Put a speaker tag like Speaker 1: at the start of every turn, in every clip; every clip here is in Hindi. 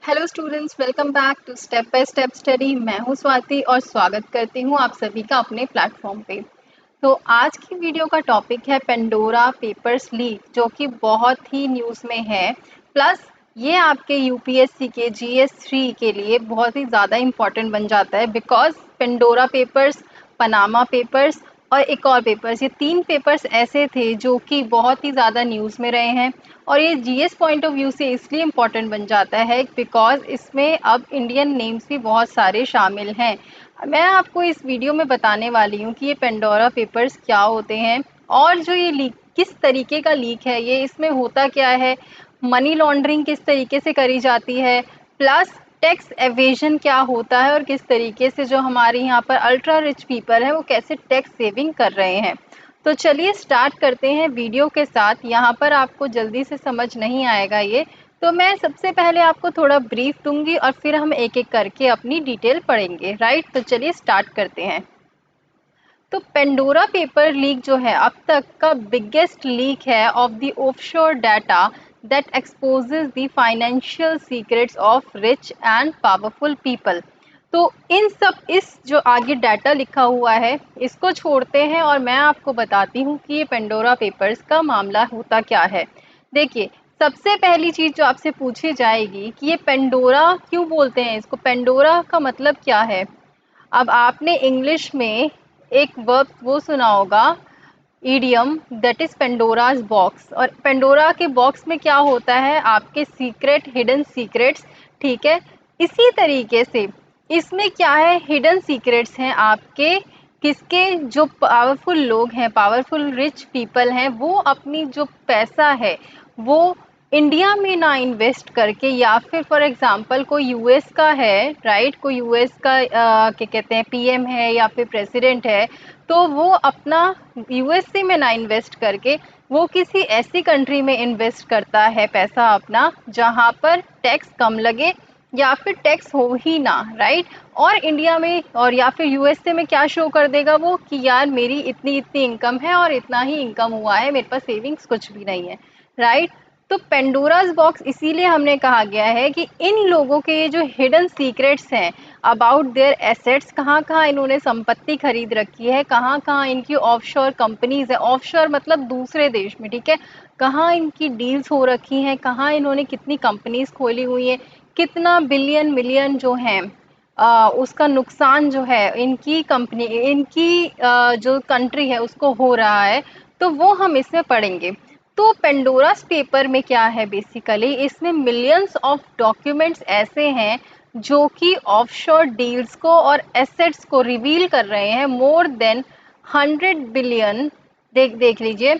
Speaker 1: Hello students, welcome back to step by step study. मैं हूं स्वाति और स्वागत करती हूं आप सभी का अपने प्लेटफॉर्म पे। तो आज की वीडियो का टॉपिक है पेंडोरा पेपर्स लीक, जो कि बहुत ही न्यूज़ में है। प्लस ये आपके यूपीएससी के जीएस 3 के लिए बहुत ही ज़्यादा इम्पॉर्टेंट बन जाता है, because Pandora papers, Panama papers और एक और पेपर्स, ये 3 पेपर्स ऐसे थे जो कि बहुत ही ज़्यादा न्यूज़ में रहे हैं। और ये जीएस पॉइंट ऑफ व्यू से इसलिए इम्पॉर्टेंट बन जाता है बिकॉज इसमें अब इंडियन नेम्स भी बहुत सारे शामिल हैं। मैं आपको इस वीडियो में बताने वाली हूँ कि ये पेंडोरा पेपर्स क्या होते हैं और जो ये लीक किस तरीके का लीक है, ये इसमें होता क्या है, मनी लॉन्ड्रिंग किस तरीके से करी जाती है, प्लस टैक्स एवेजन क्या होता है और किस तरीके से जो हमारे यहाँ पर अल्ट्रा रिच पीपल है वो कैसे टैक्स सेविंग कर रहे हैं। तो चलिए स्टार्ट करते हैं वीडियो के साथ। यहाँ पर आपको जल्दी से समझ नहीं आएगा ये, तो मैं सबसे पहले आपको थोड़ा ब्रीफ दूंगी और फिर हम एक एक करके अपनी डिटेल पढ़ेंगे। राइट, तो चलिए स्टार्ट करते हैं। तो पेंडोरा पेपर लीक जो है अब तक का बिगेस्ट लीक है of the offshore data that exposes the financial secrets of rich and powerful people. तो इस जो आगे डाटा लिखा हुआ है इसको छोड़ते हैं और मैं आपको बताती हूँ कि ये पेंडोरा पेपर्स का मामला होता क्या है। देखिए, सबसे पहली चीज़ जो आपसे पूछी जाएगी कि ये पेंडोरा क्यों बोलते हैं, इसको पेंडोरा का मतलब क्या है। अब आपने इंग्लिश में एक वर्ब वो सुना होगा, idiom, that is Pandora's box. और पेंडोरा के बॉक्स में क्या होता है, आपके सीक्रेट, हिडन सीक्रेट्स। ठीक है, इसी तरीके से इसमें क्या है, हिडन सीक्रेट्स हैं आपके, किसके, जो पावरफुल लोग हैं, पावरफुल रिच पीपल हैं, वो अपनी जो पैसा है वो इंडिया में ना इन्वेस्ट करके, या फिर फॉर एग्जांपल कोई यूएस का है, राइट, कोई यूएस का क्या कहते हैं पीएम है या फिर प्रेसिडेंट है, तो वो अपना यूएसए में ना इन्वेस्ट करके वो किसी ऐसी कंट्री में इन्वेस्ट करता है पैसा अपना, जहाँ पर टैक्स कम लगे या फिर टैक्स हो ही ना। राइट, और इंडिया में और या फिर यूएसए में क्या शो कर देगा वो कि यार मेरी इतनी इतनी इनकम है और इतना ही इनकम हुआ है, मेरे पास सेविंग्स कुछ भी नहीं है। राइट, तो पेंडोराज बॉक्स इसीलिए हमने कहा गया है कि इन लोगों के ये जो हिडन सीक्रेट्स हैं अबाउट देयर एसेट्स, कहाँ कहाँ इन्होंने संपत्ति खरीद रखी है, कहाँ कहाँ इनकी ऑफशोर कंपनीज है, ऑफशोर मतलब दूसरे देश में, ठीक है, कहाँ इनकी डील्स हो रखी हैं, कहाँ इन्होंने कितनी कंपनीज खोली हुई है, कितना बिलियन मिलियन जो है उसका नुकसान जो है इनकी कंपनी, इनकी जो कंट्री है उसको हो रहा है, तो वो हम इसमें पढ़ेंगे। तो पेंडोरास पेपर में क्या है, बेसिकली इसमें मिलियंस ऑफ डॉक्यूमेंट्स ऐसे हैं जो कि ऑफशोर डील्स को और एसेट्स को रिवील कर रहे हैं। मोर देन 100 बिलियन, देख लीजिए,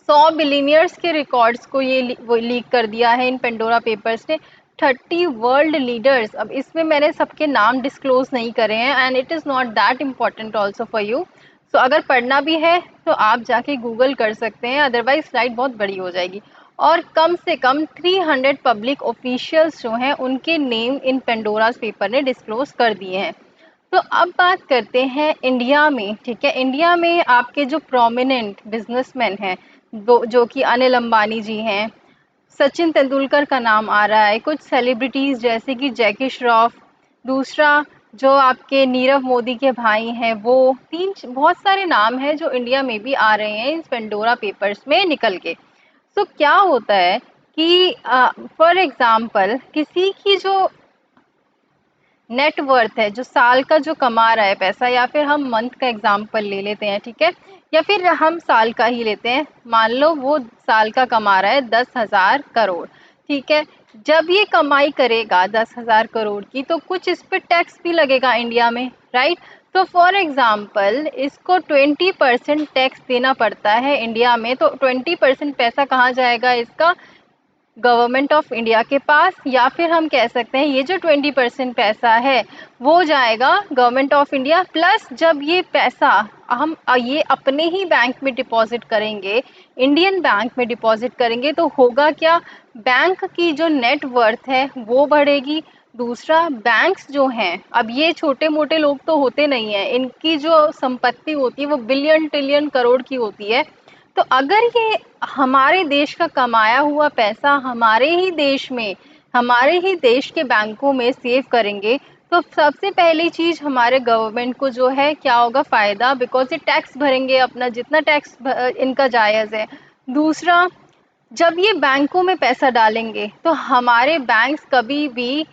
Speaker 1: 100 बिलियनियर्स के रिकॉर्ड्स को ये वो लीक कर दिया है इन पेंडोरा पेपर्स ने। 30 वर्ल्ड लीडर्स, अब इसमें मैंने सबके नाम डिस्क्लोज नहीं करे हैं and it is not that important also for you. So अगर पढ़ना भी है तो आप जाके गूगल कर सकते हैं, अदरवाइज स्लाइड बहुत बड़ी हो जाएगी। और कम से कम 300 पब्लिक ऑफिशियल्स जो हैं उनके नेम इन पेंडोरास पेपर ने डिस्क्लोज कर दिए हैं। तो अब बात करते हैं इंडिया में। ठीक है, इंडिया में आपके जो प्रोमिनेंट बिजनेसमैन हैं, जो कि अनिल अंबानी जी हैं, सचिन तेंदुलकर का नाम आ रहा है, कुछ सेलिब्रिटीज़ जैसे कि जैकी श्रॉफ, दूसरा जो आपके नीरव मोदी के भाई हैं, वो तीन बहुत सारे नाम हैं जो इंडिया में भी आ रहे हैं इस पेंडोरा पेपर्स में निकल के। तो क्या होता है कि फॉर एग्जांपल किसी की जो नेट वर्थ है, जो साल का जो कमा रहा है पैसा, या फिर हम मंथ का एग्जांपल ले लेते हैं, ठीक है, या फिर हम साल का ही लेते हैं, मान लो वो साल का कमा रहा है 10,000 करोड़। ठीक है, जब ये कमाई करेगा 10,000 करोड़ की, तो कुछ इस पर टैक्स भी लगेगा इंडिया में। राइट, तो फॉर एग्जाम्पल इसको 20% टैक्स देना पड़ता है इंडिया में, तो 20% पैसा कहाँ जाएगा इसका, गवर्नमेंट ऑफ इंडिया के पास, या फिर हम कह सकते हैं ये जो 20% पैसा है वो जाएगा गवर्नमेंट ऑफ इंडिया। प्लस जब ये पैसा हम ये अपने ही बैंक में डिपॉजिट करेंगे, इंडियन बैंक में डिपॉजिट करेंगे, तो होगा क्या, बैंक की जो नेट वर्थ है वो बढ़ेगी। दूसरा, बैंक्स जो हैं, अब ये छोटे मोटे लोग तो होते नहीं हैं, इनकी जो संपत्ति होती है वो बिलियन ट्रिलियन करोड़ की होती है। तो अगर ये हमारे देश का कमाया हुआ पैसा हमारे ही देश में, हमारे ही देश के बैंकों में सेव करेंगे तो सबसे पहली चीज़ हमारे गवर्नमेंट को जो है क्या होगा फ़ायदा, बिकॉज़ ये टैक्स भरेंगे अपना जितना टैक्स इनका जायज़ है। दूसरा, जब ये बैंकों में पैसा डालेंगे तो हमारे बैंक्स कभी भी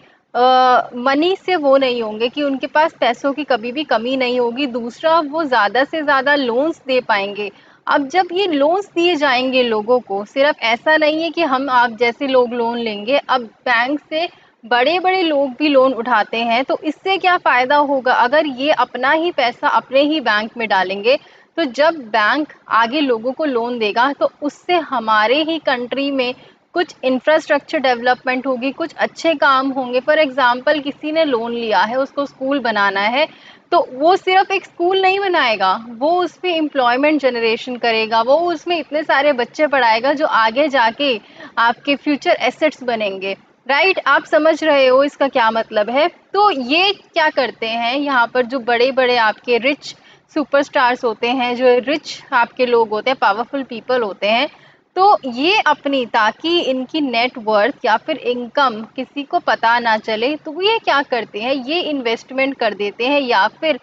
Speaker 1: मनी से वो नहीं होंगे कि उनके पास पैसों की कभी भी कमी नहीं होगी। दूसरा, वो ज़्यादा से ज़्यादा लोन्स दे पाएंगे। अब जब ये लोन्स दिए जाएंगे लोगों को, सिर्फ ऐसा नहीं है कि हम आप जैसे लोग लोन लेंगे, अब बैंक से बड़े बड़े लोग भी लोन उठाते हैं। तो इससे क्या फ़ायदा होगा, अगर ये अपना ही पैसा अपने ही बैंक में डालेंगे तो जब बैंक आगे लोगों को लोन देगा तो उससे हमारे ही कंट्री में कुछ इंफ्रास्ट्रक्चर डेवलपमेंट होगी, कुछ अच्छे काम होंगे। फॉर एग्जांपल किसी ने लोन लिया है, उसको स्कूल बनाना है, तो वो सिर्फ एक स्कूल नहीं बनाएगा, वो उसमें एम्प्लॉयमेंट जनरेशन करेगा, वो उसमें इतने सारे बच्चे पढ़ाएगा जो आगे जाके आपके फ्यूचर एसेट्स बनेंगे। राइट, आप समझ रहे हो इसका क्या मतलब है। तो ये क्या करते हैं यहाँ पर, जो बड़े बड़े आपके रिच सुपरस्टार्स होते हैं, जो रिच आपके लोग होते हैं, पावरफुल पीपल होते हैं, तो ये अपनी, ताकि इनकी नेट वर्थ या फिर इनकम किसी को पता ना चले, तो ये क्या करते हैं, ये इन्वेस्टमेंट कर देते हैं, या फिर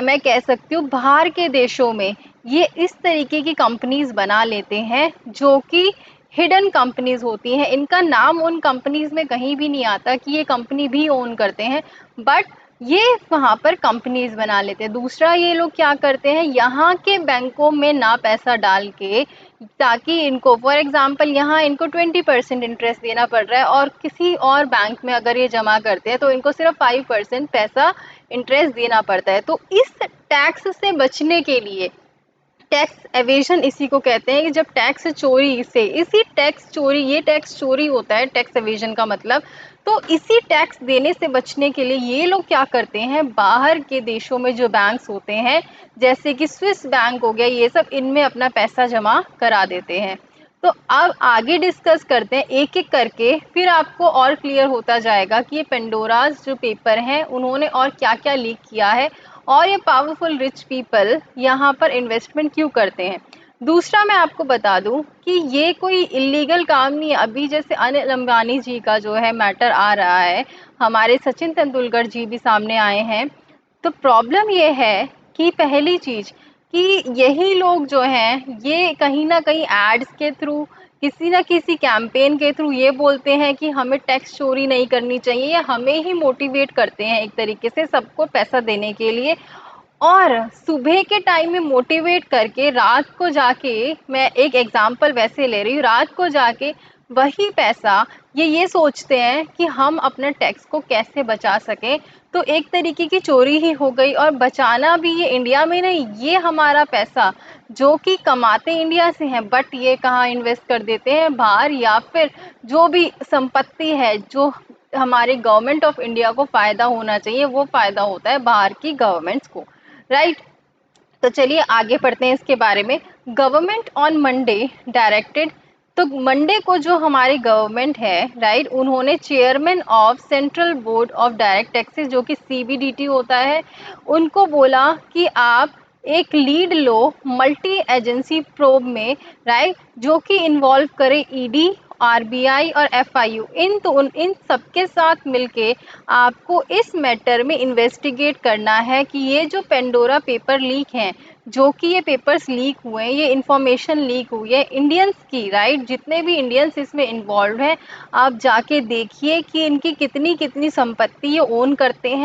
Speaker 1: मैं कह सकती हूँ बाहर के देशों में ये इस तरीके की कंपनीज बना लेते हैं जो कि हिडन कंपनीज होती हैं। इनका नाम उन कंपनीज में कहीं भी नहीं आता कि ये कंपनी भी ओन करते हैं, बट ये वहाँ पर कंपनीज बना लेते हैं। दूसरा, ये लोग क्या करते हैं, यहाँ के बैंकों में ना पैसा डाल के, ताकि इनको फॉर एग्जांपल यहाँ इनको 20% इंटरेस्ट देना पड़ रहा है और किसी और बैंक में अगर ये जमा करते हैं तो इनको सिर्फ 5% पैसा इंटरेस्ट देना पड़ता है। तो इस टैक्स से बचने के लिए, टैक्स एवेजन इसी को कहते हैं कि जब टैक्स चोरी से, इसी टैक्स चोरी, ये टैक्स चोरी होता है टैक्स एवेजन का मतलब। तो इसी टैक्स देने से बचने के लिए ये लोग क्या करते हैं, बाहर के देशों में जो बैंक्स होते हैं जैसे कि स्विस बैंक हो गया, ये सब इनमें अपना पैसा जमा करा देते हैं। तो अब आगे डिस्कस करते हैं एक एक करके, फिर आपको और क्लियर होता जाएगा कि ये पेंडोराज जो पेपर हैं उन्होंने और क्या क्या लीक किया है और ये पावरफुल रिच पीपल यहाँ पर इन्वेस्टमेंट क्यों करते हैं। दूसरा, मैं आपको बता दूं कि ये कोई इलीगल काम नहीं है। अभी जैसे अनिल अंबानी जी का जो है मैटर आ रहा है, हमारे सचिन तेंदुलकर जी भी सामने आए हैं। तो प्रॉब्लम ये है कि पहली चीज़ कि यही लोग जो हैं ये कहीं ना कहीं एड्स के थ्रू, किसी ना किसी कैंपेन के थ्रू ये बोलते हैं कि हमें टैक्स चोरी नहीं करनी चाहिए, या हमें ही मोटिवेट करते हैं एक तरीके से सबको पैसा देने के लिए। और सुबह के टाइम में मोटिवेट करके रात को जाके, मैं एक एग्जांपल वैसे ले रही हूँ, रात को जाके वही पैसा ये सोचते हैं कि हम अपने टैक्स को कैसे बचा सकें। तो एक तरीके की चोरी ही हो गई। और बचाना भी ये इंडिया में नहीं, ये हमारा पैसा जो कि कमाते इंडिया से हैं, बट ये कहाँ इन्वेस्ट कर देते हैं, बाहर, या फिर जो भी संपत्ति है जो हमारे गवर्नमेंट ऑफ इंडिया को फ़ायदा होना चाहिए वो फ़ायदा होता है बाहर की गवर्नमेंट्स को। राइट, तो चलिए आगे पढ़ते हैं इसके बारे में। गवर्नमेंट ऑन मंडे डायरेक्टेड, तो मंडे को जो हमारी गवर्नमेंट है, राइट, उन्होंने chairman of central board of direct taxes जो कि सीबीडीटी होता है, उनको बोला कि आप एक लीड लो मल्टी एजेंसी प्रोब में, राइट, जो कि इन्वॉल्व करे ईडी, आरबीआई और एफआईयू, इन सबके साथ मिलके आपको इस मैटर में इन्वेस्टिगेट करना है कि ये जो पेंडोरा पेपर लीक हैं, जो कि ये पेपर्स लीक हुए हैं, ये इंफॉर्मेशन लीक हुई है इंडियंस की, राइट, जितने भी इंडियंस इसमें इन्वॉल्व हैं, आप जाके देखिए कि इनकी कितनी कितनी संपत्ति ये ओन करते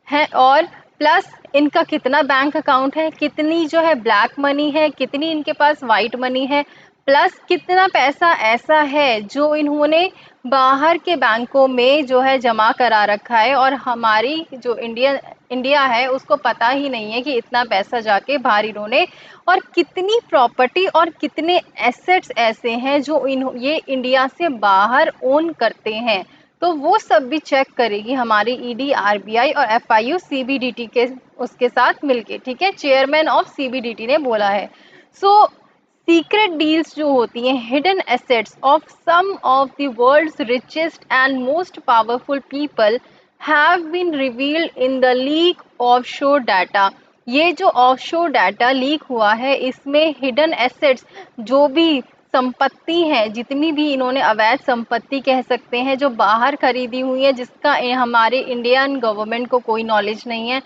Speaker 1: हैं और प्लस इनका कितना बैंक अकाउंट है, कितनी जो है ब्लैक मनी है, कितनी इनके पास वाइट मनी है, प्लस कितना पैसा ऐसा है जो इन्होंने बाहर के बैंकों में जो है जमा करा रखा है और हमारी जो इंडिया है उसको पता ही नहीं है कि इतना पैसा जाके बाहर इन्होंने, और कितनी प्रॉपर्टी और कितने एसेट्स ऐसे हैं जो ये इंडिया से बाहर ओन करते हैं। तो वो सब भी चेक करेगी हमारी ईडी, आरबीआई और एफआईयू सीबीडीटी के उसके साथ मिलके, ठीक है, चेयरमैन ऑफ सीबीडीटी ने बोला है। सो सीक्रेट डील्स जो होती हैं, hidden assets of some of the world's richest and most powerful people have been revealed in the leak offshore data. ये जो ऑफशोर डाटा लीक हुआ है इसमें हिडन एसेट्स, जो भी संपत्ति है, जितनी भी इन्होंने अवैध संपत्ति कह सकते हैं जो बाहर खरीदी हुई है, जिसका हमारे इंडियन गवर्नमेंट को कोई नॉलेज नहीं है,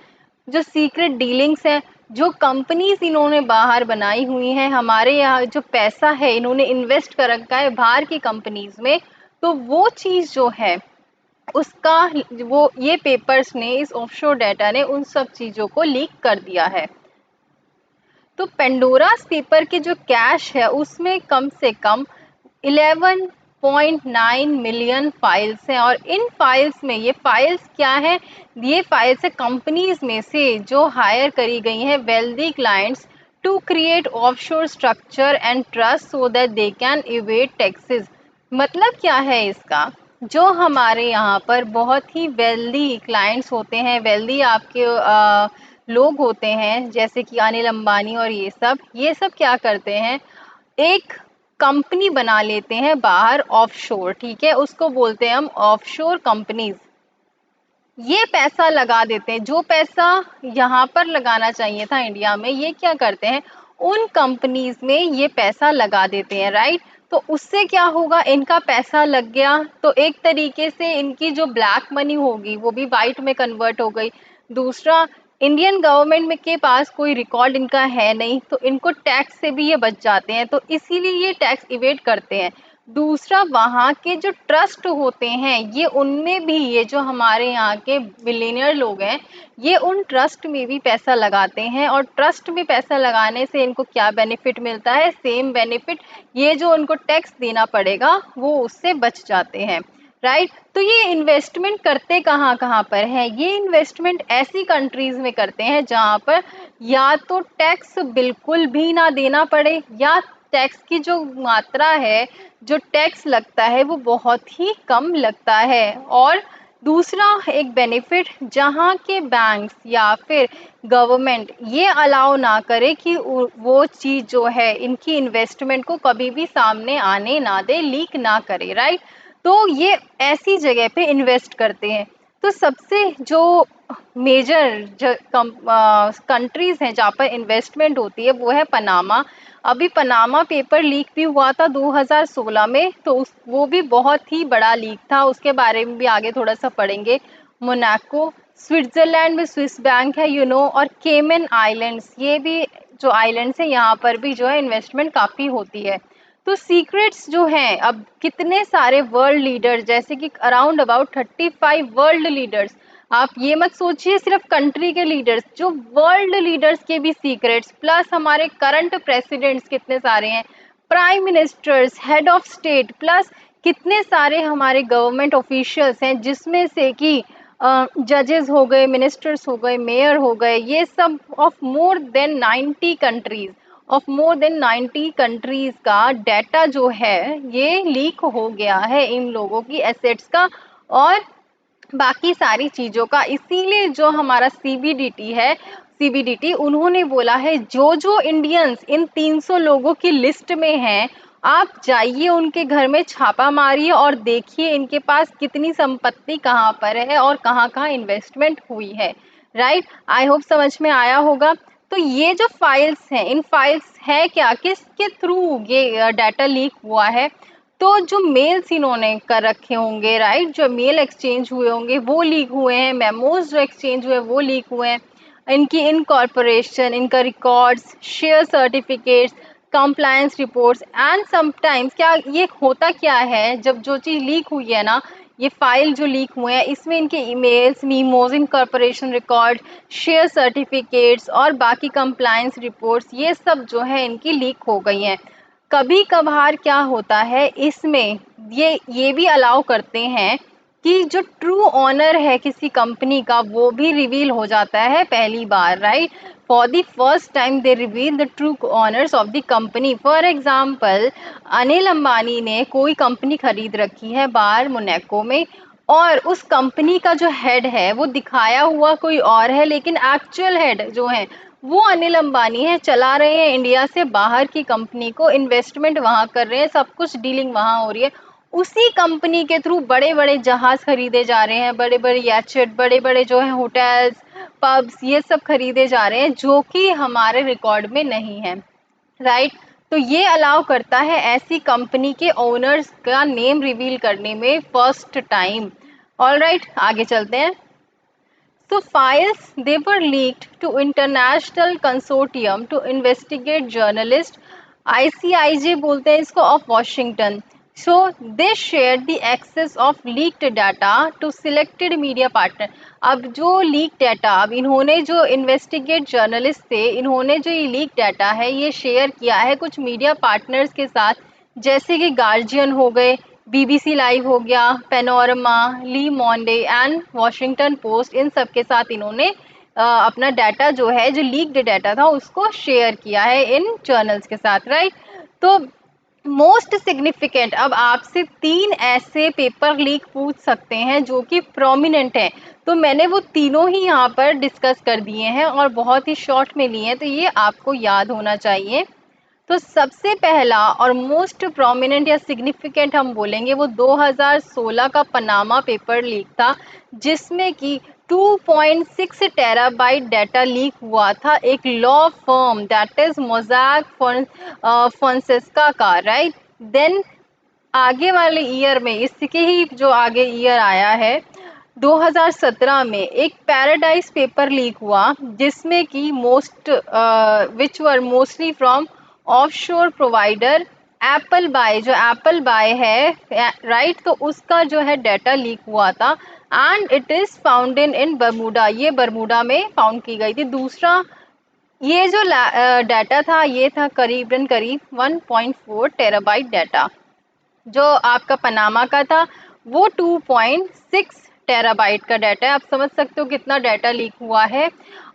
Speaker 1: जो सीक्रेट डीलिंग्स है, जो कंपनीज इन्होंने बाहर बनाई हुई हैं, हमारे यहाँ जो पैसा है इन्होंने इन्वेस्ट कर रखा है बाहर की कंपनीज में, तो वो चीज़ जो है उसका वो ये पेपर्स ने, इस ऑफशोर डाटा ने उन सब चीज़ों को लीक कर दिया है। तो पेंडोरास पेपर के जो कैश है उसमें कम से कम 11.9 मिलियन फाइल्स हैं, और इन फाइल्स में, ये फाइल्स क्या है, ये फाइल्स है कंपनीज में से जो हायर करी गई हैं wealthy clients to create offshore structure and trust so that they can evade taxes. मतलब क्या है इसका, जो हमारे यहाँ पर बहुत ही वेल्दी क्लाइंट्स होते हैं, वेल्दी आपके लोग होते हैं जैसे कि अनिल अंबानी और ये सब क्या करते हैं, एक कंपनी बना लेते हैं बाहर ऑफशोर, ठीक है, उसको बोलते हैं हम ऑफशोर कंपनीज। ये पैसा लगा देते हैं, जो पैसा यहाँ पर लगाना चाहिए था इंडिया में, ये क्या करते हैं उन कंपनीज में ये पैसा लगा देते हैं, राइट। तो उससे क्या होगा, इनका पैसा लग गया तो एक तरीके से इनकी जो ब्लैक मनी होगी वो भी वाइट में कन्वर्ट हो गई। दूसरा, इंडियन गवर्नमेंट में के पास कोई रिकॉर्ड इनका है नहीं, तो इनको टैक्स से भी ये बच जाते हैं, तो इसीलिए ये टैक्स इवेट करते हैं। दूसरा, वहाँ के जो ट्रस्ट होते हैं ये, उनमें भी ये जो हमारे यहाँ के बिलियनियर लोग हैं ये उन ट्रस्ट में भी पैसा लगाते हैं, और ट्रस्ट में पैसा लगाने से इनको क्या बेनिफिट मिलता है, सेम बेनिफिट, ये जो उनको टैक्स देना पड़ेगा वो उससे बच जाते हैं, राइट। तो ये इन्वेस्टमेंट करते कहाँ कहाँ पर है, ये इन्वेस्टमेंट ऐसी कंट्रीज में करते हैं जहाँ पर या तो टैक्स बिल्कुल भी ना देना पड़े, या टैक्स की जो मात्रा है, जो टैक्स लगता है वो बहुत ही कम लगता है। और दूसरा एक बेनिफिट, जहाँ के बैंक्स या फिर गवर्नमेंट ये अलाउ ना करे कि वो चीज़ जो है इनकी इन्वेस्टमेंट को कभी भी सामने आने ना दे, लीक ना करे, राइट। तो ये ऐसी जगह पे इन्वेस्ट करते हैं। तो सबसे जो मेजर कंट्रीज हैं जहाँ पर इन्वेस्टमेंट होती है वो है पनामा। अभी पनामा पेपर लीक भी हुआ था 2016 में, तो वो भी बहुत ही बड़ा लीक था, उसके बारे में भी आगे थोड़ा सा पढ़ेंगे। मोनाको, स्विट्जरलैंड में स्विस बैंक है, और केमन आइलैंड्स, ये भी जो आइलैंड्स है यहाँ पर भी जो है इन्वेस्टमेंट काफ़ी होती है। तो सीक्रेट्स जो हैं, अब कितने सारे वर्ल्ड लीडर, जैसे कि अराउंड अबाउट 35 वर्ल्ड लीडर्स, आप ये मत सोचिए सिर्फ कंट्री के लीडर्स, जो वर्ल्ड लीडर्स के भी सीक्रेट्स, प्लस हमारे करंट प्रेसिडेंट्स कितने सारे हैं, prime ministers, head of state, plus कितने सारे हमारे गवर्नमेंट ऑफिशियल्स हैं, जिसमें से कि जजेस हो गए, मिनिस्टर्स हो गए, मेयर हो गए, ये सब of more than 90 countries, of more than 90 countries का डाटा जो है ये लीक हो गया है, इन लोगों की एसेट्स का और बाकी सारी चीज़ों का। इसीलिए जो हमारा सीबीडीटी है, सीबीडीटी उन्होंने बोला है जो जो इंडियंस इन 300 लोगों की लिस्ट में हैं, आप जाइए उनके घर में छापा मारिए और देखिए इनके पास कितनी संपत्ति कहाँ पर है और कहाँ कहाँ इन्वेस्टमेंट हुई है, राइट। आई होप समझ में आया होगा। तो ये जो फाइल्स हैं, इन फाइल्स है क्या, किसके थ्रू ये डाटा लीक हुआ है, तो जो मेल्स इन्होंने कर रखे होंगे, राइट, जो मेल एक्सचेंज हुए होंगे वो लीक हुए हैं, मेमोज जो एक्सचेंज हुए वो लीक हुए हैं, इनकी इनकॉर्पोरेशन, इनका records, share certificates, compliance reports, and sometimes क्या ये होता क्या है, जब जो चीज़ लीक हुई है ना, ये फाइल जो लीक हुए हैं इसमें इनके emails, memos, incorporation record, share certificates और बाकी कंप्लायंस रिपोर्ट्स, ये सब जो है इनकी लीक हो गई हैं। कभी कभार क्या होता है इसमें, ये भी अलाउ करते हैं कि जो ट्रू ऑनर है किसी कंपनी का वो भी रिवील हो जाता है पहली बार, right. For the first time they reveal the true owners of the company. For example, Anil Ambani ने कोई कंपनी खरीद रखी है बाहर मोनाको में, और उस कंपनी का जो हेड है वो दिखाया हुआ कोई और है, लेकिन एक्चुअल हेड जो है वो अनिल अंबानी है, चला रहे हैं इंडिया से बाहर की कंपनी को, इन्वेस्टमेंट वहाँ कर रहे हैं, सब कुछ डीलिंग वहाँ हो रही है। उसी कंपनी के थ्रू बड़े बड़े जहाज खरीदे जा रहे हैं, बड़े बड़े याचट, बड़े बड़े जो है होटल्स, पब्स, ये सब खरीदे जा रहे हैं जो कि हमारे रिकॉर्ड में नहीं है, राइट। तो ये अलाउ करता है ऐसी कंपनी के ओनर्स का नेम रिवील करने में फर्स्ट टाइम। ऑलराइट, आगे चलते हैं। So files they were leaked to international consortium to investigate journalist, ICIJ बोलते हैं इसको, of Washington. So they shared the access of leaked data to selected media partner. अब जो लीक डाटा, अब इन्होंने जो इन्वेस्टिगेट जर्नलिस्ट थे, इन्होंने जो ये लीक डाटा है ये शेयर किया है कुछ मीडिया पार्टनर्स के साथ, जैसे कि गार्जियन हो गए, बीबीसी लाइव हो गया, Panorama, Le Monde and Washington Post, इन सब के साथ इन्होंने अपना डाटा जो है, जो लीक्ड डाटा था उसको शेयर किया है इन जर्नल्स के साथ, राइट। तो मोस्ट सिग्निफिकेंट, अब आपसे 3 ऐसे पेपर लीक पूछ सकते हैं जो कि प्रोमिनेंट हैं, तो मैंने वो तीनों ही यहाँ पर डिस्कस कर दिए हैं और बहुत ही शॉर्ट में लिए हैं, तो ये आपको याद होना चाहिए। तो सबसे पहला और मोस्ट प्रोमिनेंट या सिग्निफिकेंट हम बोलेंगे वो 2016 का पनामा पेपर लीक था, जिसमें कि 2.6 टेराबाइट डाटा लीक हुआ था एक law firm, that is Mossack Fonseca का, राइट। देन आगे वाले ईयर में, इसके ही जो आगे ईयर आया है 2017 में, एक पैराडाइज पेपर लीक हुआ जिसमें कि most which were mostly from offshore provider Appleby, जो एप्पल बाय है, राइट। तो उसका जो है डाटा लीक हुआ था and it is found in Bermuda, ये बर्मुडा में फाउंड की गई थी। दूसरा, ये जो डाटा था ये था करीबन करीब 1.4 टेराबाइट डाटा। जो आपका पनामा का था वो 2.6 टेराबाइट का डाटा है। आप समझ सकते हो कितना डाटा लीक हुआ है।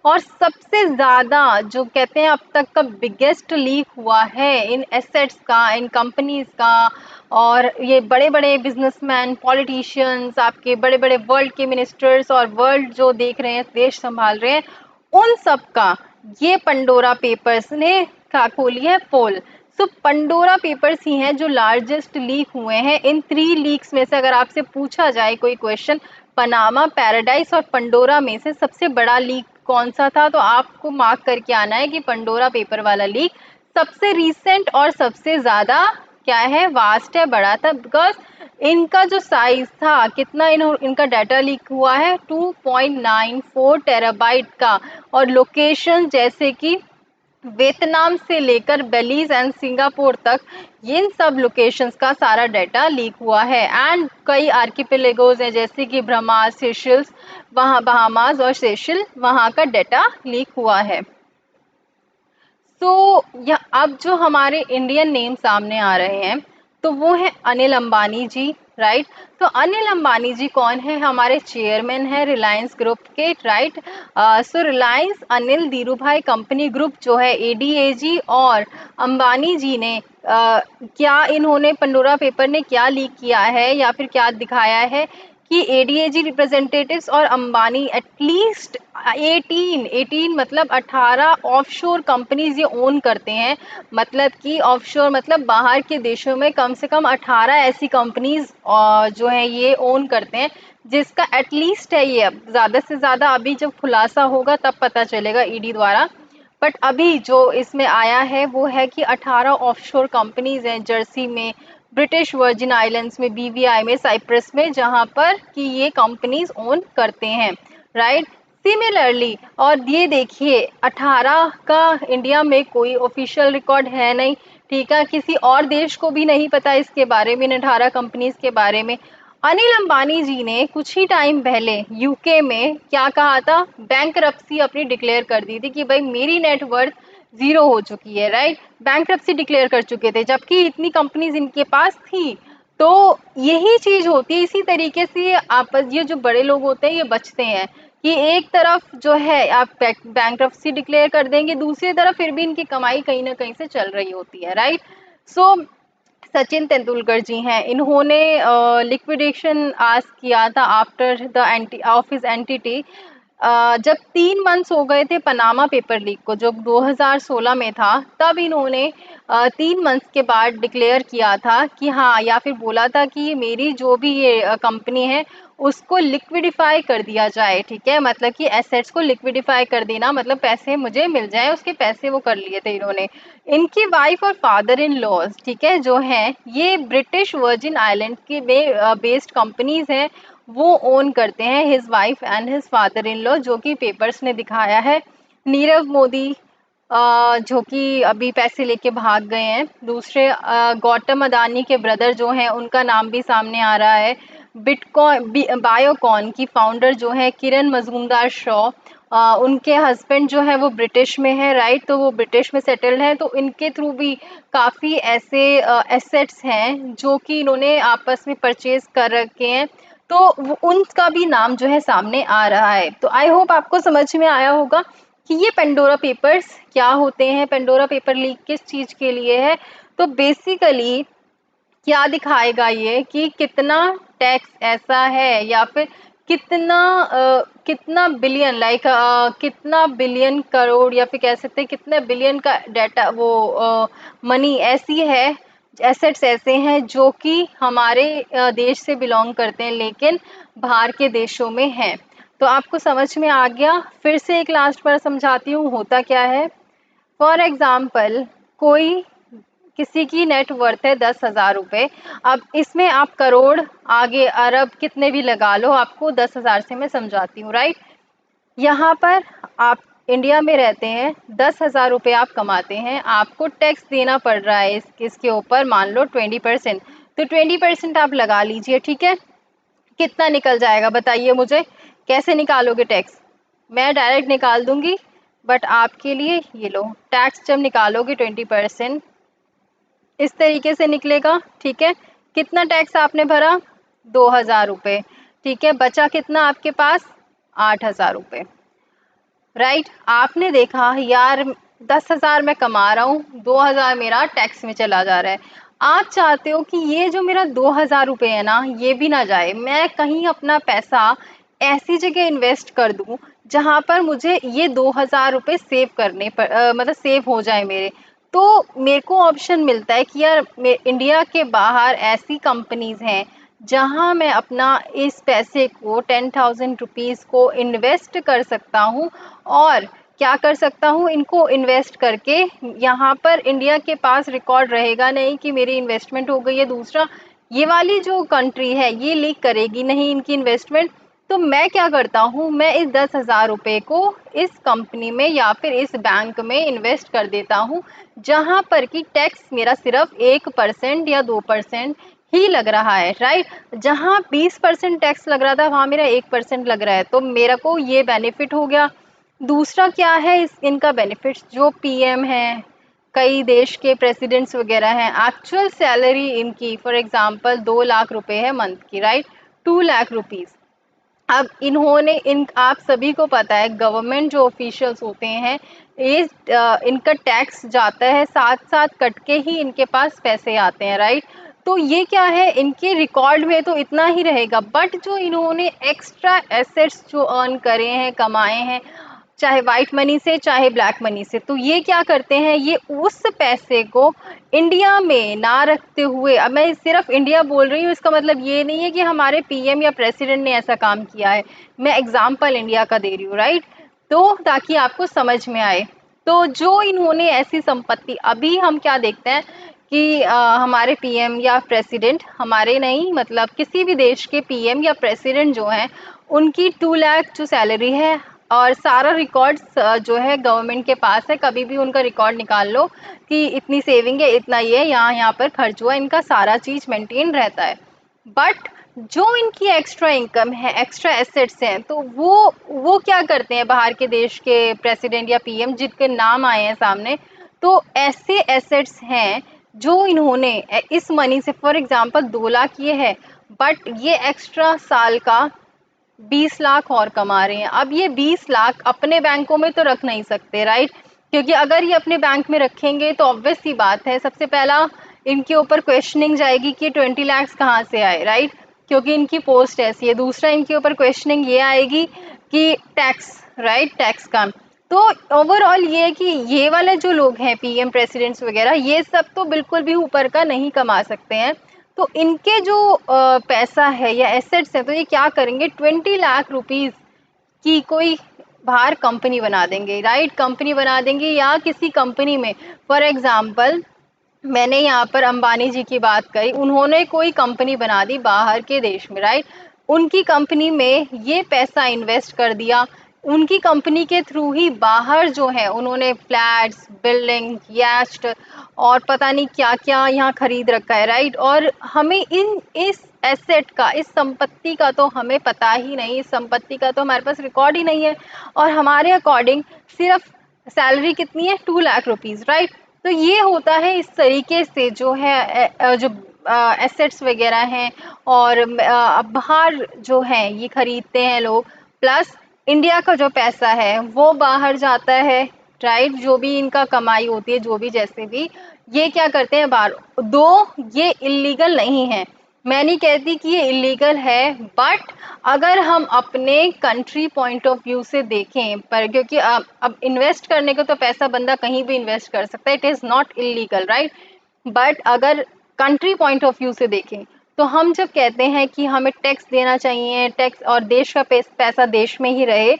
Speaker 1: और सबसे ज़्यादा जो कहते हैं अब तक का बिगेस्ट लीक हुआ है इन एसेट्स का, इन कंपनीज का, और ये बड़े बड़े बिजनेसमैन, पॉलिटिशियंस, आपके बड़े बड़े वर्ल्ड के मिनिस्टर्स और वर्ल्ड जो देख रहे हैं, देश संभाल रहे हैं, उन सब का ये पंडोरा पेपर्स ने खोली है पोल। सो पंडोरा पेपर्स ही हैं जो लार्जेस्ट लीक हुए हैं। इन 3 लीक्स में से अगर आपसे पूछा जाए कोई क्वेश्चन, पनामा, पैराडाइज और पंडोरा में से सबसे बड़ा लीक कौन सा था, तो आपको मार्क करके आना है कि पंडोरा पेपर वाला लीक सबसे रीसेंट और सबसे ज़्यादा क्या है, वास्ट है, बड़ा था। बिकॉज इनका जो साइज था, कितना इनका डाटा लीक हुआ है 2.94 टेराबाइट का, और लोकेशन जैसे कि वियतनाम से लेकर बेलीज एंड सिंगापुर तक, इन सब लोकेशंस का सारा डाटा लीक हुआ है। एंड कई आर्किपेलेगोज हैं जैसे कि ब्रह्मास, सेशल्स, वहाँ बहामास और सेशल, वहाँ का डाटा लीक हुआ है। तो यह अब जो हमारे इंडियन नेम सामने आ रहे हैं तो वो है अनिल अंबानी जी, राइट। तो अनिल अंबानी जी कौन है, हमारे चेयरमैन है रिलायंस ग्रुप के, राइट। सो रिलायंस अनिल धीरूभाई कंपनी ग्रुप जो है एडीएजी, और अंबानी जी ने क्या इन्होंने पंडोरा पेपर ने क्या लीक किया है या फिर क्या दिखाया है कि एडीएजी रिप्रेजेंटेटिव्स और अंबानी एटलीस्ट 18 मतलब 18 ऑफशोर कंपनीज ये ओन करते हैं। मतलब कि ऑफशोर मतलब बाहर के देशों में कम से कम 18 ऐसी कंपनीज जो है ये ओन करते हैं, जिसका एटलीस्ट है ये। अब ज़्यादा से ज़्यादा अभी जब खुलासा होगा तब पता चलेगा ईडी द्वारा, बट अभी जो इसमें आया है वो है कि 18 ऑफशोर कंपनीज हैं, जर्सी में, ब्रिटिश वर्जिन आइलैंड्स में, बीवीआई में, साइप्रस में, जहाँ पर कि ये कंपनीज ओन करते हैं, राइट। सिमिलरली, और ये देखिए 18 का इंडिया में कोई ऑफिशियल रिकॉर्ड है नहीं, ठीक है, किसी और देश को भी नहीं पता इसके बारे में, इन 18 कंपनीज के बारे में। अनिल अंबानी जी ने कुछ ही टाइम पहले यूके में क्या कहा था, बैंकरप्सी अपनी डिक्लेयर कर दी थी कि भाई मेरी नेटवर्थ 0 हो चुकी है, राइट। बैंकरप्सी डिक्लेयर कर चुके थे, जबकि इतनी कंपनीज इनके पास थी। तो यही चीज होती है, इसी तरीके से आपस ये जो बड़े लोग होते हैं ये बचते हैं कि एक तरफ जो है आप बैंकरप्सी डिक्लेयर कर देंगे, दूसरी तरफ फिर भी इनकी कमाई कहीं ना कहीं से चल रही होती है, राइट। सो सचिन तेंदुलकर जी हैं, इन्होंने लिक्विडेशन आस्क किया था आफ्टर द ऑफिस एंटिटी, जब 3 मंथ्स हो गए थे पनामा पेपर लीक को, जो 2016 में था, तब इन्होंने 3 मंथ्स के बाद डिक्लेयर किया था कि हाँ, या फिर बोला था कि मेरी जो भी ये कंपनी है उसको लिक्विडिफाई कर दिया जाए, ठीक है, मतलब कि एसेट्स को लिक्विडिफाई कर देना, मतलब पैसे मुझे मिल जाए, उसके पैसे वो कर लिए थे इन्होंने। इनकी वाइफ और फादर इन लॉज, ठीक है, जो हैं ये ब्रिटिश वर्जिन आइलैंड की बेस्ड कंपनीज हैं, वो ओन करते हैं, his wife and his father in law, जो कि पेपर्स ने दिखाया है। नीरव मोदी जो कि अभी पैसे लेके भाग गए हैं। दूसरे गौतम अदानी के ब्रदर जो हैं उनका नाम भी सामने आ रहा है। बिटकॉइन बायोकॉन की फाउंडर जो है किरण मजूमदार शॉ, उनके हस्बैंड जो है वो ब्रिटिश में है, राइट, तो वो ब्रिटिश में सेटल्ड हैं, तो इनके थ्रू भी काफ़ी ऐसे एसेट्स हैं जो कि इन्होंने आपस में परचेज कर रखे हैं, तो उनका भी नाम जो है सामने आ रहा है। तो आई होप आपको समझ में आया होगा कि ये पेंडोरा पेपर्स क्या होते हैं, पेंडोरा पेपर लीक किस चीज़ के लिए है। तो बेसिकली क्या दिखाएगा ये कि कितना टैक्स ऐसा है, या फिर कितना बिलियन, लाइक कितना बिलियन करोड़, या फिर कह सकते हैं कितने बिलियन का डाटा वो मनी ऐसी है, एसेट्स ऐसे हैं जो कि हमारे देश से बिलोंग करते हैं लेकिन बाहर के देशों में हैं। तो आपको समझ में आ गया। फिर से एक लास्ट बार समझाती हूँ होता क्या है। फॉर एग्जाम्पल कोई किसी की नेट वर्थ है 10,000 रुपये। अब इसमें आप करोड़, आगे अरब, कितने भी लगा लो, आपको 10,000 से मैं समझाती हूँ, राइट। यहाँ पर आप इंडिया में रहते हैं, 10,000 रुपये आप कमाते हैं, आपको टैक्स देना पड़ रहा है इसके ऊपर, मान लो 20%। तो 20% आप लगा लीजिए, ठीक है। कितना निकल जाएगा बताइए मुझे, कैसे निकालोगे टैक्स? मैं डायरेक्ट निकाल दूंगी, बट आपके लिए ये लो, टैक्स जब निकालोगे 20% इस तरीके से निकलेगा, ठीक है। कितना टैक्स आपने भरा? 2,000 रुपये, ठीक है। बचा कितना आपके पास? 8,000 रुपये, राइट। आपने देखा यार 10,000 मैं कमा रहा हूँ, 2,000 मेरा टैक्स में चला जा रहा है। आप चाहते हो कि ये जो मेरा 2,000 रुपये है ना, ये भी ना जाए, मैं कहीं अपना पैसा ऐसी जगह इन्वेस्ट कर दूं जहां पर मुझे ये 2,000 रुपये सेव करने पर मतलब सेव हो जाए मेरे। तो मेरे को ऑप्शन मिलता है कि यार इंडिया के बाहर ऐसी कंपनीज हैं जहां मैं अपना इस पैसे को 10,000 रुपीज़ को इन्वेस्ट कर सकता हूं, और क्या कर सकता हूँ, इनको इन्वेस्ट करके यहाँ पर इंडिया के पास रिकॉर्ड रहेगा नहीं कि मेरी इन्वेस्टमेंट हो गई है। दूसरा, ये वाली जो कंट्री है ये लीक करेगी नहीं इनकी इन्वेस्टमेंट। तो मैं क्या करता हूँ, मैं इस 10,000 रुपये को इस कंपनी में या फिर इस बैंक में इन्वेस्ट कर देता हूँ, जहाँ पर कि टैक्स मेरा सिर्फ 1% या 2% ही लग रहा है, राइट। जहाँ 20% टैक्स लग रहा था वहाँ मेरा 1% लग रहा है, तो मेरा को ये बेनिफिट हो गया। दूसरा क्या है इनका बेनिफिट्स, जो पीएम हैं, कई देश के प्रेसिडेंट्स वगैरह हैं, एक्चुअल सैलरी इनकी फॉर एग्जांपल 2 लाख रुपए है मंथ की, राइट, 2 लाख रुपीज़। अब इन्होंने आप सभी को पता है गवर्नमेंट जो ऑफिशियल्स होते हैं, इस इनका टैक्स जाता है, साथ साथ कट के ही इनके पास पैसे आते हैं, राइट। तो ये क्या है, इनके रिकॉर्ड में तो इतना ही रहेगा, बट जो इन्होंने एक्स्ट्रा एसेट्स जो अर्न करे हैं, कमाए हैं, चाहे वाइट मनी से चाहे ब्लैक मनी से, तो ये क्या करते हैं, ये उस पैसे को इंडिया में ना रखते हुए, अब मैं सिर्फ इंडिया बोल रही हूँ, इसका मतलब ये नहीं है कि हमारे पीएम या प्रेसिडेंट ने ऐसा काम किया है, मैं एग्जाम्पल इंडिया का दे रही हूँ, राइट। तो ताकि आपको समझ में आए, तो जो इन्होंने ऐसी संपत्ति, अभी हम क्या देखते हैं कि हमारे पीएम या प्रेसिडेंट, हमारे नहीं मतलब किसी भी देश के पीएम या प्रेसिडेंट जो हैं, उनकी 2 लाख जो सैलरी है, और सारा रिकॉर्ड्स जो है गवर्नमेंट के पास है, कभी भी उनका रिकॉर्ड निकाल लो कि इतनी सेविंग है, इतना ये यहाँ पर खर्च हुआ, इनका सारा चीज़ मेंटेन रहता है। बट जो इनकी एक्स्ट्रा इनकम है, एक्स्ट्रा एसेट्स हैं, तो वो क्या करते हैं बाहर के देश के प्रेसिडेंट या पीएम जिनके नाम आए हैं सामने, तो ऐसे एसेट्स हैं जो इन्होंने इस मनी से, फॉर एग्जांपल 2 लाख ये है, बट ये एक्स्ट्रा साल का 20 लाख और कमा रहे हैं। अब ये 20 लाख अपने बैंकों में तो रख नहीं सकते, राइट, क्योंकि अगर ये अपने बैंक में रखेंगे तो ऑब्वियस सी बात है, सबसे पहला इनके ऊपर क्वेश्चनिंग जाएगी कि 20 लाख कहाँ से आए, राइट, क्योंकि इनकी पोस्ट ऐसी है। दूसरा, इनके ऊपर क्वेश्चनिंग ये आएगी कि टैक्स, राइट, टैक्स का। तो ओवरऑल ये है कि ये वाले जो लोग हैं पीएम प्रेसिडेंट्स वगैरह, ये सब तो बिल्कुल भी ऊपर का नहीं कमा सकते हैं। तो इनके जो पैसा है या एसेट्स है, तो ये क्या करेंगे, 20 लाख रुपीस की कोई बाहर कंपनी बना देंगे, राइट, कंपनी बना देंगे या किसी कंपनी में, फॉर एग्जाम्पल मैंने यहाँ पर अंबानी जी की बात करी, उन्होंने कोई कंपनी बना दी बाहर के देश में, राइट, उनकी कंपनी में ये पैसा इन्वेस्ट कर दिया, उनकी कंपनी के थ्रू ही बाहर जो है उन्होंने फ्लैट्स, बिल्डिंग, याcht और पता नहीं क्या क्या यहाँ खरीद रखा है, राइट, और हमें इस एसेट का, इस संपत्ति का तो हमें पता ही नहीं, इस संपत्ति का तो हमारे पास रिकॉर्ड ही नहीं है, और हमारे अकॉर्डिंग सिर्फ सैलरी कितनी है, 2 लाख रुपीज़, राइट। तो ये होता है इस तरीके से जो है जो एसेट्स वगैरह हैं और बाहर जो है ये खरीदते हैं लोग, प्लस इंडिया का जो पैसा है वो बाहर जाता है, राइट, जो भी इनका कमाई होती है, जो भी जैसे भी ये क्या करते हैं बाहर, दो ये इलीगल नहीं है, मैं नहीं कहती कि ये इलीगल है, बट अगर हम अपने कंट्री पॉइंट ऑफ व्यू से देखें, पर क्योंकि अब इन्वेस्ट करने को तो पैसा बंदा कहीं भी इन्वेस्ट कर सकता है, it is not illegal, right, but अगर कंट्री पॉइंट ऑफ व्यू से देखें तो हम जब कहते हैं कि हमें टैक्स देना चाहिए, टैक्स और देश का पैसा देश में ही रहे,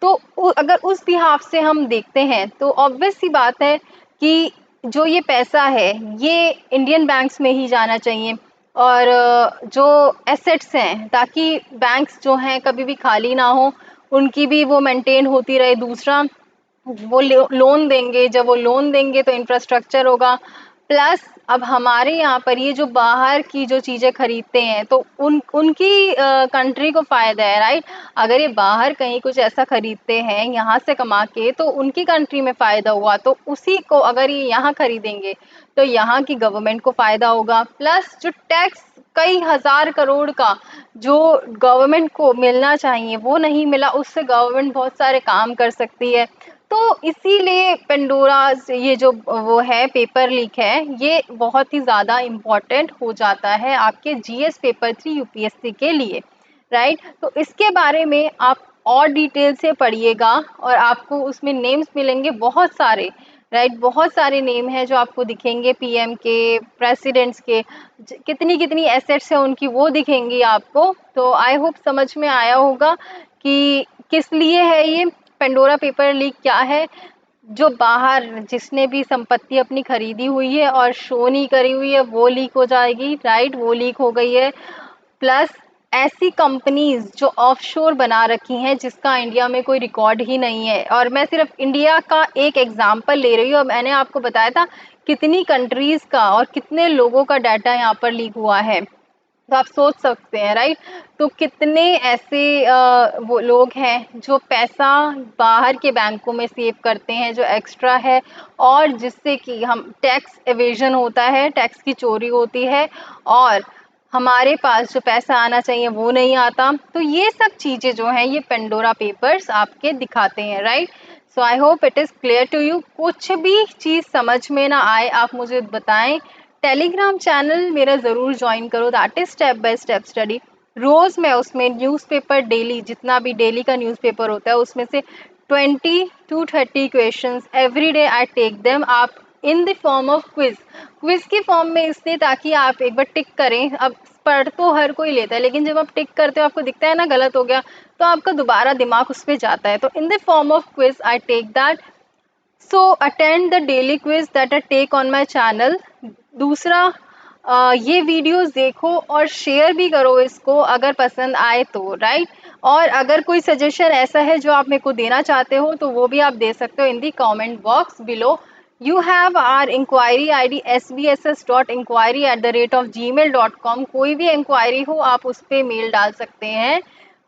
Speaker 1: तो अगर उस बिहाफ से हम देखते हैं तो ऑब्वियस सी बात है कि जो ये पैसा है ये इंडियन बैंक्स में ही जाना चाहिए, और जो एसेट्स हैं ताकि बैंक्स जो हैं कभी भी खाली ना हो, उनकी भी वो मेंटेन होती रहे, दूसरा वो लोन देंगे, जब वो लोन देंगे तो इंफ्रास्ट्रक्चर होगा, प्लस अब हमारे यहाँ पर ये जो बाहर की जो चीज़ें खरीदते हैं तो उनकी कंट्री को फ़ायदा है, राइट, अगर ये बाहर कहीं कुछ ऐसा खरीदते हैं यहाँ से कमा के तो उनकी कंट्री में फ़ायदा हुआ, तो उसी को अगर ये यहाँ खरीदेंगे तो यहाँ की गवर्नमेंट को फ़ायदा होगा, प्लस जो टैक्स कई हज़ार करोड़ का जो गवर्नमेंट को मिलना चाहिए वो नहीं मिला, उससे गवर्नमेंट बहुत सारे काम कर सकती है। तो इसीलिए पेंडोरा ये जो वो है पेपर लीक है, ये बहुत ही ज़्यादा इम्पॉर्टेंट हो जाता है आपके जीएस पेपर 3 यूपीएससी के लिए, राइट। तो इसके बारे में आप और डिटेल से पढ़िएगा और आपको उसमें नेम्स मिलेंगे बहुत सारे, राइट, बहुत सारे नेम हैं जो आपको दिखेंगे, पीएम के, प्रेसिडेंट्स के, कितनी कितनी एसेट्स हैं उनकी वो दिखेंगी आपको। तो आई होप समझ में आया होगा कि किस लिए है ये पेंडोरा पेपर लीक, क्या है, जो बाहर जिसने भी संपत्ति अपनी खरीदी हुई है और शो नहीं करी हुई है वो लीक हो जाएगी, राइट, वो लीक हो गई है, प्लस ऐसी कंपनीज जो ऑफशोर बना रखी हैं जिसका इंडिया में कोई रिकॉर्ड ही नहीं है, और मैं सिर्फ इंडिया का एक एग्जांपल ले रही हूँ, मैंने आपको बताया था कितनी कंट्रीज का और कितने लोगों का डाटा यहाँ पर लीक हुआ है, तो आप सोच सकते हैं, राइट। तो कितने ऐसे वो लोग हैं जो पैसा बाहर के बैंकों में सेव करते हैं जो एक्स्ट्रा है, और जिससे कि हम टैक्स एवेजन होता है, टैक्स की चोरी होती है, और हमारे पास जो पैसा आना चाहिए वो नहीं आता। तो ये सब चीज़ें जो हैं ये पेंडोरा पेपर्स आपके दिखाते हैं, right. So I hope it is clear to you. कुछ भी चीज़ समझ में ना आए आप मुझे बताएं, टेलीग्राम चैनल मेरा ज़रूर ज्वाइन करो, that is step by step study. रोज़ मैं उसमें न्यूज़पेपर डेली, जितना भी डेली का न्यूज़पेपर होता है उसमें से 20 to 30 questions every day I take them आप in the form of quiz, quiz की फॉर्म में, इसलिए ताकि आप एक बार टिक करें। अब पढ़ तो हर कोई लेता है, लेकिन जब आप टिक करते हो आपको दिखता है ना गलत हो गया, तो आपका दोबारा दिमाग उस पर जाता है, तो in the form of quiz I take that. So attend the daily quiz that I take on my channel. दूसरा ये वीडियोस देखो और शेयर भी करो इसको अगर पसंद आए तो, राइट। और अगर कोई सजेशन ऐसा है जो आप मेरे को देना चाहते हो तो वो भी आप दे सकते हो in the comment box below. You have our inquiry ID sbss.inquiry@gmail.com, कोई भी इंक्वायरी हो आप उस पर मेल डाल सकते हैं।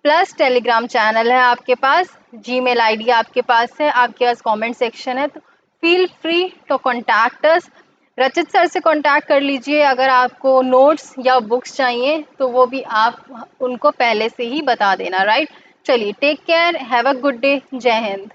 Speaker 1: प्लस टेलीग्राम चैनल है आपके पास, जीमेल ID आपके पास है, आपके पास कमेंट सेक्शन है, तो feel free to contact us. Rachit sir से कांटेक्ट कर लीजिए अगर आपको नोट्स या बुक्स चाहिए, तो वो भी आप उनको पहले से ही बता देना, राइट। चलिए, take care, have a good day, Jai Hind.